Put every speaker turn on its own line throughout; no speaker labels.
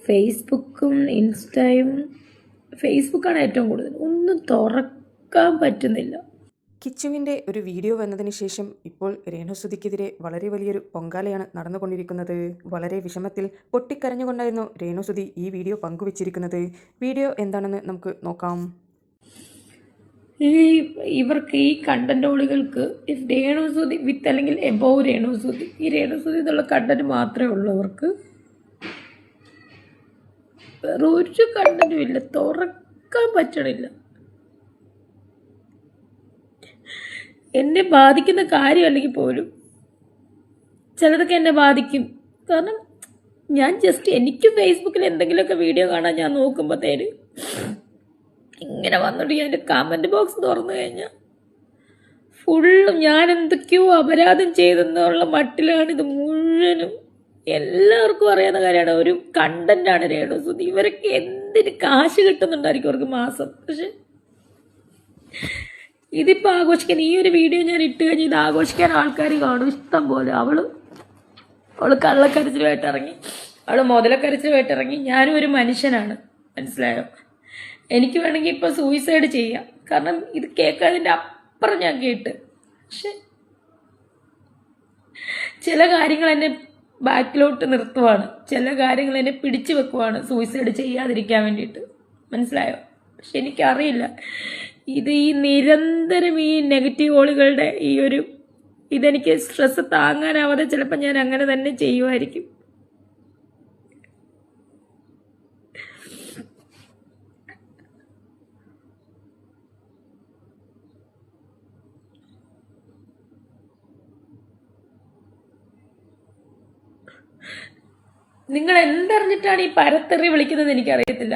ഫേസ്ബുക്കും ഇൻസ്റ്റയും ഫേസ്ബുക്കാണ് ഏറ്റവും കൂടുതൽ. ഒന്നും തുറക്കാൻ പറ്റുന്നില്ല.
കിച്ചുവിൻ്റെ ഒരു വീഡിയോ വന്നതിന് ശേഷം ഇപ്പോൾ രേണുസുതിക്കെതിരെ വളരെ വലിയൊരു പൊങ്കാലയാണ് നടന്നുകൊണ്ടിരിക്കുന്നത്. വളരെ വിഷമത്തിൽ പൊട്ടിക്കരഞ്ഞുകൊണ്ടായിരുന്നു രേണുസുതി ഈ വീഡിയോ പങ്കുവച്ചിരിക്കുന്നത്. വീഡിയോ എന്താണെന്ന് നമുക്ക് നോക്കാം.
ഇവർക്ക് ഈ കണ്ടന്റോളികൾക്ക് രേണുസുതി വിത്ത് അല്ലെങ്കിൽ എബോവ് രേണുസുതി, ഈ രേണുസുതി എന്നുള്ള കണ്ടന്റ് മാത്രമേ ഉള്ളൂ അവർക്ക്. വേറെ ഒരു കണ്ടന്റും ഇല്ല, തുറക്കാൻ പറ്റണില്ല. എന്നെ ബാധിക്കുന്ന കാര്യമല്ലെങ്കിൽ പോലും ചിലതൊക്കെ എന്നെ ബാധിക്കും. കാരണം ഞാൻ ജസ്റ്റ് എനിക്ക് ഫേസ്ബുക്കിൽ എന്തെങ്കിലുമൊക്കെ വീഡിയോ കാണാൻ ഞാൻ നോക്കുമ്പോഴത്തേന് ഇങ്ങനെ വന്നിട്ട് ഞാൻ കമൻറ്റ് ബോക്സ് തുറന്നു കഴിഞ്ഞാൽ ഫുള്ളും ഞാൻ എന്തൊക്കെയോ അപരാധം ചെയ്തെന്നുള്ള മട്ടിലാണ് ഇത് മുഴുവനും. എല്ലാവർക്കും അറിയാവുന്ന കാര്യമാണ്, ഒരു കണ്ടന്റാണ് രേണുസുതി. ഇവരൊക്കെ എന്തിന് കാശ് കിട്ടുന്നുണ്ടായിരിക്കും അവർക്ക് മാസം. പക്ഷെ ഇതിപ്പോൾ ആഘോഷിക്കാൻ ഈ ഒരു വീഡിയോ ഞാൻ ഇട്ട് കഴിഞ്ഞ് ഇത് ആഘോഷിക്കാൻ ആൾക്കാർ കാണും ഇഷ്ടം പോലെ. അവള് കള്ളക്കരച്ചിലുമായിട്ട് ഇറങ്ങി, അവള് മുതലക്കരച്ചിലുമായിട്ട് ഇറങ്ങി. ഞാനും ഒരു മനുഷ്യനാണ്, മനസ്സിലായോ? എനിക്ക് വേണമെങ്കിൽ ഇപ്പോൾ സൂയിസൈഡ് ചെയ്യാം, കാരണം ഇത് കേൾക്കാതിൻ്റെ അപ്പുറം ഞാൻ കേട്ട്. പക്ഷെ ചില കാര്യങ്ങൾ എന്നെ ബാക്കിലോട്ട് നിർത്തുവാണ്, ചില കാര്യങ്ങൾ എന്നെ പിടിച്ചു വെക്കുവാണ് സൂയിസൈഡ് ചെയ്യാതിരിക്കാൻ വേണ്ടിയിട്ട്, മനസ്സിലായോ? പക്ഷെ എനിക്കറിയില്ല, ഇത് ഈ നിരന്തരം ഈ നെഗറ്റീവ് ഓളുകളുടെ ഇതെനിക്ക് സ്ട്രെസ് താങ്ങാനാവാതെ ചിലപ്പോൾ ഞാൻ അങ്ങനെ തന്നെ ചെയ്യുമായിരിക്കും. നിങ്ങൾ എന്തറിഞ്ഞിട്ടാണ് ഈ പരത്തെറി വിളിക്കുന്നത് എനിക്കറിയത്തില്ല.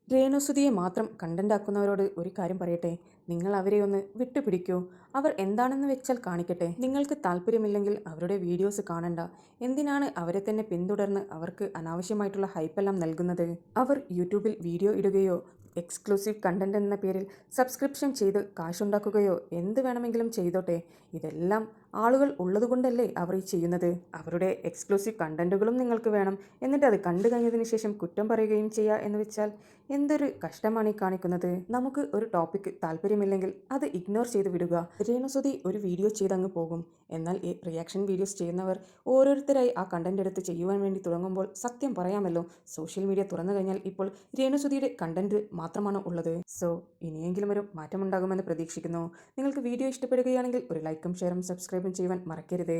രേണുസുതിയെ മാത്രം കണ്ടന്റാക്കുന്നവരോട് ഒരു കാര്യം പറയട്ടെ, നിങ്ങൾ അവരെ ഒന്ന് വിട്ടുപിടിക്കൂ. അവർ എന്താണെന്ന് വെച്ചാൽ കാണിക്കട്ടെ. നിങ്ങൾക്ക് താല്പര്യമില്ലെങ്കിൽ അവരുടെ വീഡിയോസ് കാണണ്ട. എന്തിനാണ് അവരെ തന്നെ പിന്തുടർന്ന് അവർക്ക് അനാവശ്യമായിട്ടുള്ള ഹൈപ്പെല്ലാം നൽകുന്നത്? അവർ യൂട്യൂബിൽ വീഡിയോ ഇടുകയോ എക്സ്ക്ലൂസീവ് കണ്ടന്റ് എന്ന പേരിൽ സബ്സ്ക്രിപ്ഷൻ ചെയ്ത് കാശുണ്ടാക്കുകയോ എന്ത് വേണമെങ്കിലും ചെയ്തോട്ടെ. ഇതെല്ലാം ആളുകൾ ഉള്ളതുകൊണ്ടല്ലേ അവർ ഈ ചെയ്യുന്നത്. അവരുടെ എക്സ്ക്ലൂസീവ് കണ്ടന്റുകളും നിങ്ങൾക്ക് വേണം, എന്നിട്ട് അത് കണ്ടു കഴിഞ്ഞതിന് ശേഷം കുറ്റം പറയുകയും ചെയ്യുക എന്ന് വെച്ചാൽ എന്തൊരു കഷ്ടമാണ് ഈ കാണിക്കുന്നത്. നമുക്ക് ഒരു ടോപ്പിക്ക് താല്പര്യമില്ലെങ്കിൽ അത് ഇഗ്നോർ ചെയ്ത് വിടുക. രേണുസുതി ഒരു വീഡിയോ ചെയ്തങ്ങ് പോകും. എന്നാൽ ഈ റിയാക്ഷൻ വീഡിയോസ് ചെയ്യുന്നവർ ഓരോരുത്തരായി ആ കണ്ടന്റ് എടുത്ത് ചെയ്യുവാൻ വേണ്ടി തുടങ്ങുമ്പോൾ സത്യം പറയാമല്ലോ, സോഷ്യൽ മീഡിയ തുറന്നു കഴിഞ്ഞാൽ ഇപ്പോൾ രേണുസുതിയുടെ കണ്ടന്റ് മാത്രമാണ് ഉള്ളത്. സോ ഇനിയെങ്കിലും ഒരു മാറ്റമുണ്ടാകുമെന്ന് പ്രതീക്ഷിക്കുന്നു. നിങ്ങൾക്ക് വീഡിയോ ഇഷ്ടപ്പെടുകയാണെങ്കിൽ ഒരു ലൈക്കും ഷെയറും സബ്സ്ക്രൈബും ചെയ്യുവാൻ മറക്കരുത്.